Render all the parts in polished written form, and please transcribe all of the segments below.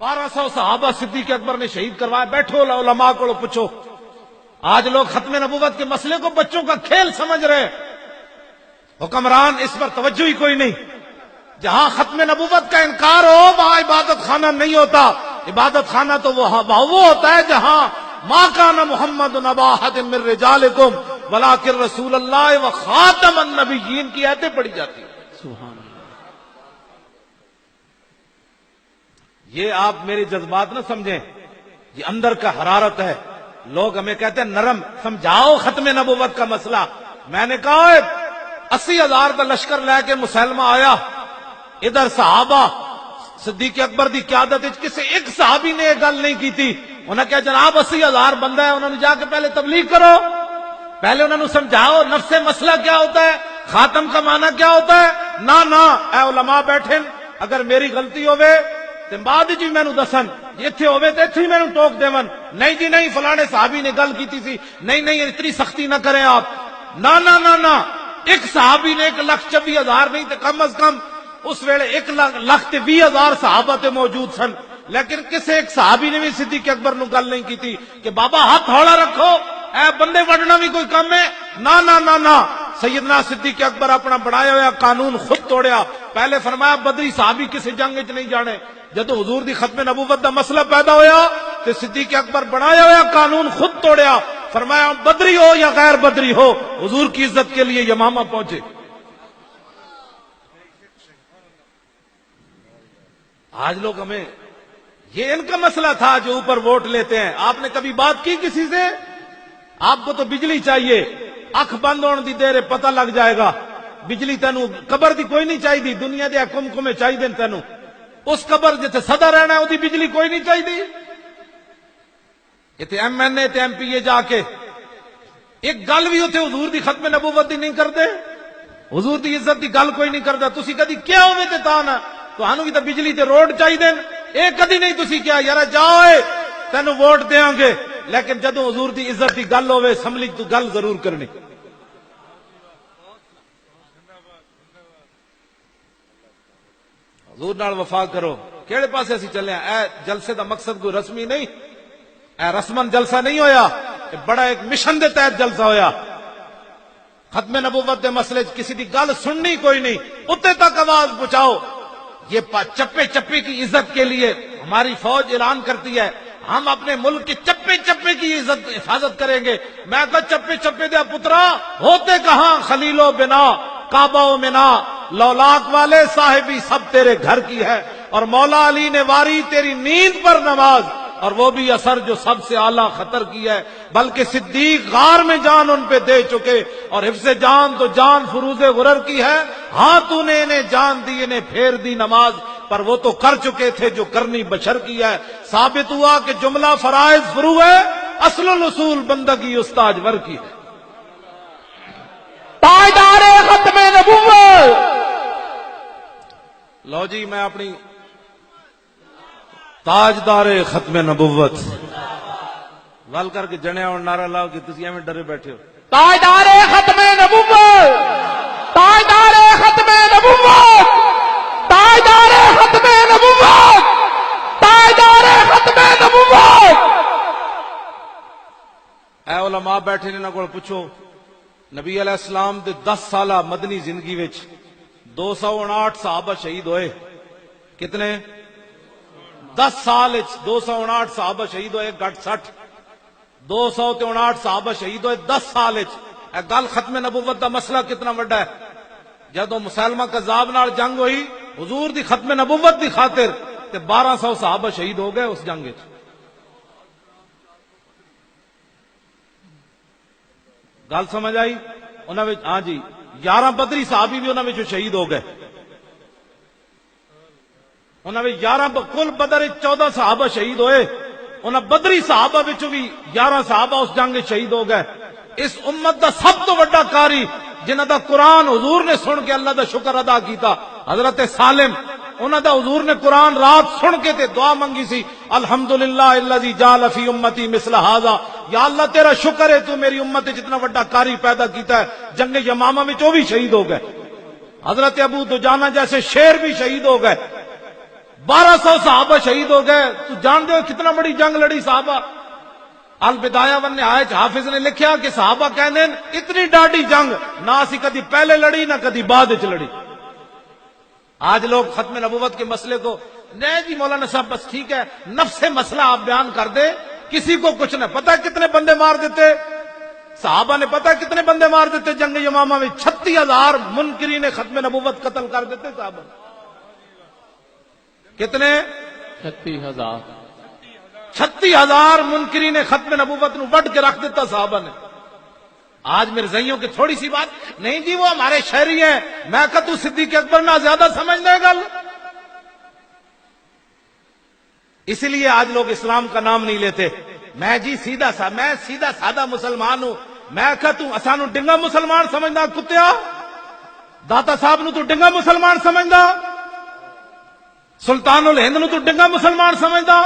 1200 صحابہ صدیق اکبر نے شہید کروایا. بیٹھو علماء کو پوچھو. آج لوگ ختم نبوت کے مسئلے کو بچوں کا کھیل سمجھ رہے ہیں. حکمران اس پر توجہ ہی کوئی نہیں. جہاں ختم نبوت کا انکار ہو وہاں عبادت خانہ نہیں ہوتا. عبادت خانہ تو وہ ہوتا ہے جہاں ما کان محمد ابا احد من رجالکم ولکن رسول اللہ و خاتم النبیین کی آیتیں پڑھی جاتی ہیں. سبحان اللہ. یہ آپ میرے جذبات نہ سمجھیں, یہ اندر کا حرارت ہے. لوگ ہمیں کہتے ہیں نرم, سمجھاؤ ختم نبوت کا مسئلہ. میں نے کہا 80,000 کا لشکر لے کے مسلمہ آیا, ادھر صحابہ صدیق اکبر دی قیادت کسی ایک صحابی نے یہ گل نہیں کی تھی. انہوں نے کہا جناب 80,000 بندہ ہے, انہوں نے جا کے پہلے تبلیغ کرو, پہلے انہوں نے سمجھاؤ نفس مسئلہ کیا ہوتا ہے, خاتم کا معنی کیا ہوتا ہے. نہ اے علماء بیٹھے, اگر میری غلطی ہوئے تے بعد جی مینوں دسن, ایتھے ہوئے تے ایتھے مینوں ٹوک دیون. نہیں جی نہیں, فلانے صحابی نے گل کیتی سی. نہیں اتنی سختی نہ کریں آپ. نہ ایک صحابی نے 1,24,000 نہیں تے کم از کم اس ویلے 1,20,000 صحابہ تے موجود سن, لیکن کسی ایک صحابی نے بھی صدیق اکبر نو گل نہیں کی تھی کہ بابا ہاتھ ہولا رکھو, اے بندے وڈنا بھی کوئی کم ہے. نہ سیدنا صدیق اکبر اپنا بنایا ہوا قانون خود توڑیا. پہلے فرمایا بدری صحابی کسی جنگ وچ نہیں جانے. جدو حضور دی ختم نبوت دا مسئلہ پیدا ہویا تے صدیق اکبر بنایا ہوا قانون خود توڑیا. فرمایا بدری ہو یا غیر بدری ہو, حضور کی عزت کے لیے یمامہ پہنچے. آج لوگ ہمیں یہ ان کا مسئلہ تھا جو اوپر ووٹ لیتے ہیں. آپ نے کبھی بات کی کسی سے؟ آپ کو تو بجلی چاہیے, اکھ بند ہونے دی دیر پتہ لگ جائے گا. بجلی تینوں قبر دی کوئی نہیں چاہیے, دنیا دے کمکمے چاہیے تینوں. اس قبر جتے صدا رہنا ہے وہ بجلی کوئی نہیں چاہیے. اتنے ایم این اے تے ایم پی اے جا کے ایک گل بھی اتنے حضور دی ختم نبوت دی نہیں کرتے, حضور دی عزت دی گل کوئی نہیں کرتا. تسی کدی کیا ہوئے تے تاں نہ تانوں بھی تے بجلی تے روڈ چاہیے. اے کدی نہیں تسی کیا یار جاؤ تینوں ووٹ دیاں گے, لیکن جدوں حضور دی عزت دی گل ہوے اسمبلی تو گل ضرور کرنی. حضور نال وفا کرو. کیڑے پاسے اسی چلے ہیں؟ اے جلسے دا مقصد کوئی رسمی نہیں, اے رسمن جلسہ نہیں ہویا, اے بڑا ایک مشن دے تحت جلسہ ہویا. ختم نبوت دے مسئلے کسی دی گل سننی کوئی نہیں, اتنے تک آواز پہنچاؤ. یہ چپے چپے کی عزت کے لیے ہماری فوج اعلان کرتی ہے ہم اپنے ملک کے چپے چپے کی عزت حفاظت کریں گے. میں کہا چپے چپے دیا پترا ہوتے کہاں, خلیل و بنا کعبہ و منا, لولاک والے صاحبی سب تیرے گھر کی ہے. اور مولا علی نے واری تیری نیند پر نماز, اور وہ بھی اثر جو سب سے اعلیٰ خطر کی ہے. بلکہ صدیق غار میں جان ان پہ دے چکے, اور حفظ جان تو جان فروز غرر کی ہے. ہاں تو نے انہیں جان دی, انہیں پھیر دی نماز, پر وہ تو کر چکے تھے جو کرنی بشر کی ہے. ثابت ہوا کہ جملہ فرائض فرو ہے, اصل الاصول بندگی استاج ور کی ہے. تاجدار ختم نبوت. لو جی میں اپنی تاجدار ختم نبوت ول کر کے جنیا اور نعرہ لاؤ کہ تسی ایویں ڈرے بیٹھے ہو. تاجدار ختم نبوت, تاجدار ختم نبوت, تاجدار ختم نبوت, تاجدار ختم نبوت. اے علماء بیٹھے نے انہاں کول پوچھو, نبی علیہ السلام دے 10 سالہ مدنی زندگی وچ 259 صحابہ شہید ہوئے. کتنے؟ 10 سال 259 صحابہ شہید ہوئے, گھٹ 60 259 صحابہ شہید ہوئے 10 سال. اے گل ختم نبوت دا مسئلہ کتنا بڑا ہے. جدو مسلمہ کذاب نال جنگ ہوئی حضور دی ختم نبوت دی خاطر تے 1200 صحابہ شہید ہو گئے اس جنگ وچ. گل سمجھ آئی؟ انہاں وچ ہاں جی 11 بدری صحابی بھی انہاں وچ شہید ہو گئے. انہاں وچ 11 کل بدر 14 صحابہ شہید ہوئے, انہاں بدری صحابہ وچ بھی 11 صحابہ اس جنگ وچ شہید ہو گئے. اس امت دا سب تو بڑا قاری جنہاں دا قرآن حضور نے سن کے اللہ دا شکر ادا کیتا, حضرت سالم. انہاں دا حضور نے قرآن رات سن کے تے دعا منگی سی, الحمدللہ الذی جعل فی امتی مثل ھذا, یا اللہ تیرا شکر ہے تو میری امت جتنا بڑا قاری پیدا کیتا ہے. جنگ یمامہ میں وہ بھی شہید ہو گئے. حضرت ابو دجانہ جیسے شیر بھی شہید ہو گئے. 1200 صحابہ شہید ہو گئے. تو جانتے ہو کتنا بڑی جنگ لڑی صحابہ. البدایہ ون نہایت حافظ نے لکھیا کہ صحابہ کہندے اتنی ڈاڈی جنگ نہ اسی کدی پہلے لڑی نہ کدی بعد وچ لڑی. آج لوگ ختم نبوت کے مسئلے کو نہیں جی مولانا صاحب بس ٹھیک ہے نفس مسئلہ آپ بیان کر دے, کسی کو کچھ نہ پتا کتنے بندے مار دیتے صحابہ نے, پتا کتنے بندے مار دیتے جنگ یمامہ میں. 36,000 منکرین ختم نبوت قتل کر دیتے صحابہ. کتنے 36,000. 36,000 منکرین ختم نبوت نو وڈ کے رکھ دیتا صحابہ نے. آج میرے زئیوں کی تھوڑی سی بات نہیں جی وہ ہمارے شہری ہیں, میں کہ تو صدیق اکبر نہ زیادہ سمجھ دے گل. اسی لیے آج لوگ اسلام کا نام نہیں لیتے. میں جی میں سیدھا سادہ مسلمان ہوں. میں کہ تو اسانو ڈنگا مسلمان سمجھدا کتیا, داتا صاحب نو تو ڈنگا مسلمان سمجھدا, سلطان الہند نو تو ڈنگا مسلمان سمجھدا.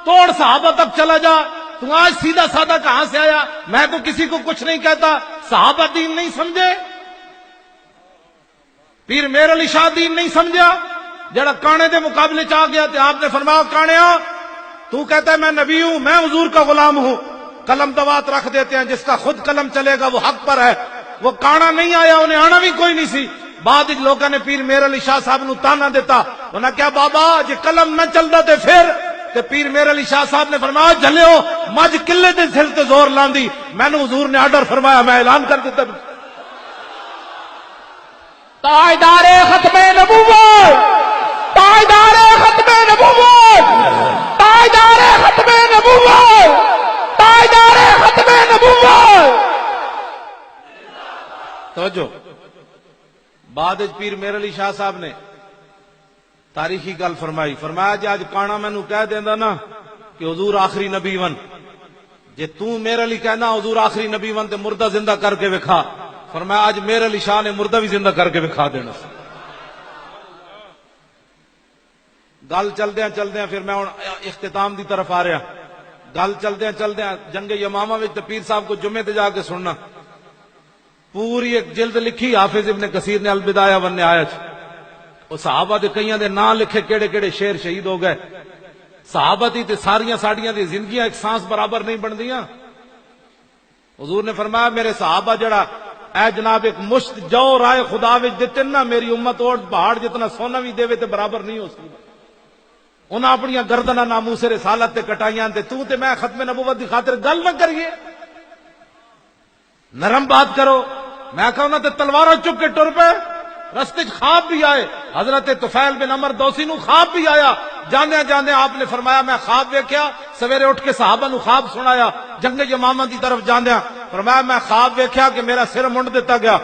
توڑ صحابہ تک چلا جا, تو آج سیدھا سادہ کہاں سے آیا. میں تو کسی کو کچھ نہیں کہتا. صحابہ دین نہیں سمجھے, پیر میر علی شاہ دین نہیں سمجھا, جڑا کانے دے مقابلے چاہ گیا تے آپ نے فرمایا کانیا تو کہتا ہے میں نبی ہوں, میں حضور کا غلام ہوں. قلم دوات رکھ دیتے ہیں, جس کا خود قلم چلے گا وہ حق پر ہے. وہ کانا نہیں آیا, انہیں آنا بھی کوئی نہیں سی. بعد لوگوں نے پیر میر علی شاہ صاحب نو تانا دیتا, انہیں کیا بابا جی قلم نہ چلتا تے پھر تے پیر میر علی شاہ صاحب نے فرمایا جھلیو مجھ قلے دے سل تے زور لاندی. میں نے حضور نے آرڈر فرمایا, میں اعلان کر دیتا. تاجدار ختم نبوت, تاجدار ختم نبوت, تاجدار ختم نبوت, تاجدار ختم نبوت. توجہ, بعد پیر میر علی شاہ صاحب نے تاریخی گل فرمائی. فرمایا جی آج کانا مینو کہہ دینا نا کہ حضور آخری نبی ون, جے تو میرے علی کہنا حضور آخری نبی ون تے مردہ زندہ کر کے وکھا. فرمایا آج میرے علی شاہ نے مردہ بھی زندہ کر کے وکھا دینا. گل چلدیاں چلدیاں پھر میں اختتام دی طرف آ رہا. گل چلدیاں جنگ یمامہ وچ تے پیر صاحب کو جمعے تے جا کے سننا. پوری ایک جلد لکھی حافظ ابن کثیر نے البدایہ ون نہایت. وہ صحابہ دے کئیاں دے نام لکھے کیڑے کیڑے شیر شہید ہو گئے. صحابہ تے ساریاں ساڈیاں دی زندگیاں ایک سانس برابر نہیں بندیاں. حضور نے فرمایا میرے صحابہ جڑا اے جناب ایک مشت جو رائے خدا وچ دتے نا, میری امت اور پہاڑ جتنا سونا بھی دے تے برابر نہیں ہو سکتا. انہاں اپنی گردناں ناموس رسالت تے کٹائیاں تے تو تے میں ختم نبوت دی خاطر گل نہ کریے, نرم بات کرو. میں کہا انہاں تے تلواراں چک کے ٹر پے. رستے خواب بھی آئے, حضرت طفیل بن عمر دوسی نو خواب بھی آیا. جاندے جاندے آپ نے فرمایا میں خواب ویکھیا. سویرے اٹھ کے صحابہ نو خواب سنایا. جنگ یمامہ دی طرف جاندے فرمایا میں خواب ویکھیا کہ میرا سر منڈ دیتا گیا.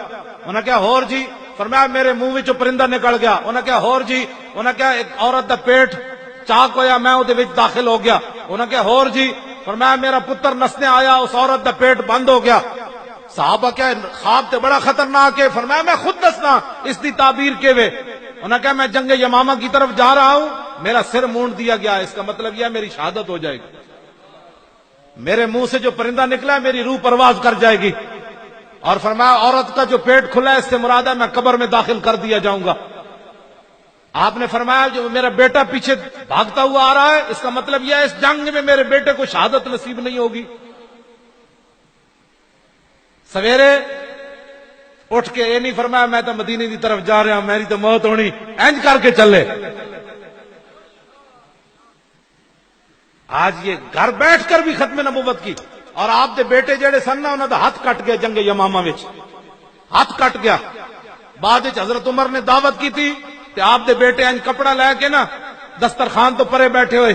انہاں کہا ہور جی. فرمایا میرے منہ وچوں پرندہ نکل گیا. انہاں کہا ہور جی. انہاں کہا ایک عورت دا پیٹ چاک ہویا, میں اودے وچ داخل ہو گیا. انہاں کہا ہور جی. فرمایا میرا پتر نسنے آیا, اس عورت دا پیٹ بند ہو گیا. صحابہ کیا خواب تے بڑا خطرناک ہے. فرمایا میں خود دسنا اس دی تعبیر کے وے. انہوں نے کہا میں جنگ یمامہ کی طرف جا رہا ہوں, میرا سر مونڈ دیا گیا, اس کا مطلب یہ میری شہادت ہو جائے گی. میرے منہ سے جو پرندہ نکلا ہے میری روح پرواز کر جائے گی. اور فرمایا عورت کا جو پیٹ کھلا ہے اس سے مراد ہے میں قبر میں داخل کر دیا جاؤں گا. آپ نے فرمایا جو میرا بیٹا پیچھے بھاگتا ہوا آ رہا ہے اس کا مطلب یہ ہے اس جنگ میں میرے بیٹے کو شہادت نصیب نہیں ہوگی. سویرے اٹھ کے یہ نہیں فرمایا میں تو مدینے کی طرف جا رہا ہوں, میری تو موت ہونی, انج کر کے چلے. آج یہ گھر بیٹھ کر بھی ختم نبوت کی. اور آپ دے بیٹے جڑے سن نا انہوں دا ہاتھ کٹ گیا جنگ یمامہ وچ, ہاتھ کٹ گیا. بعد حضرت عمر نے دعوت کی تھی کہ آپ دے بیٹے انج کپڑا لے کے نا دسترخوان تو پرے بیٹھے ہوئے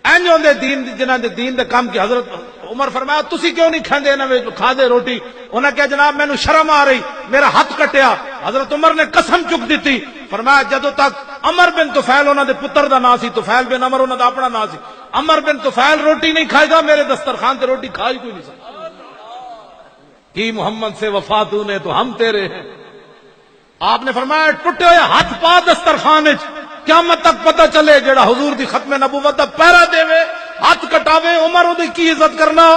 انج ہوندے دین جنہاں دے دین دے کام کی. حضرت عمر فرمایا تسی کیوں نہیں کھاندے انہاں وچ کھا دے روٹی. انہاں کہا جناب مینوں شرم آ رہی, میرا ہاتھ کٹیا. حضرت عمر نے قسم چک دیتی. فرمایا جدوں تک عمر بن طفیل انہاں دے پتر دا نام سی, طفیل بن عمر انہاں دا اپنا نام سی, عمر بن طفیل روٹی نہیں کھائے گا میرے دسترخوان تے روٹی کھا ہی کوئی نہیں سکتا. کی محمد سے وفا تو نے تو ہم تیرے ہیں. آپ نے فرمایا ٹوٹے ہوئے ہاتھ پا دسترخوان وچ, قیامت تک پتہ چلے جڑا حضور دی ختم نبوت دا پہرا دے وے ہاتھ کٹاوے عمر دی کی عزت کرنا.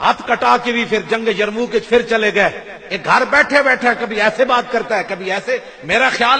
ہاتھ کٹا کے بھی پھر جنگ یرموک کے پھر چلے گئے. ایک گھر بیٹھے بیٹھے کبھی ایسے بات کرتا ہے کبھی ایسے. میرا خیال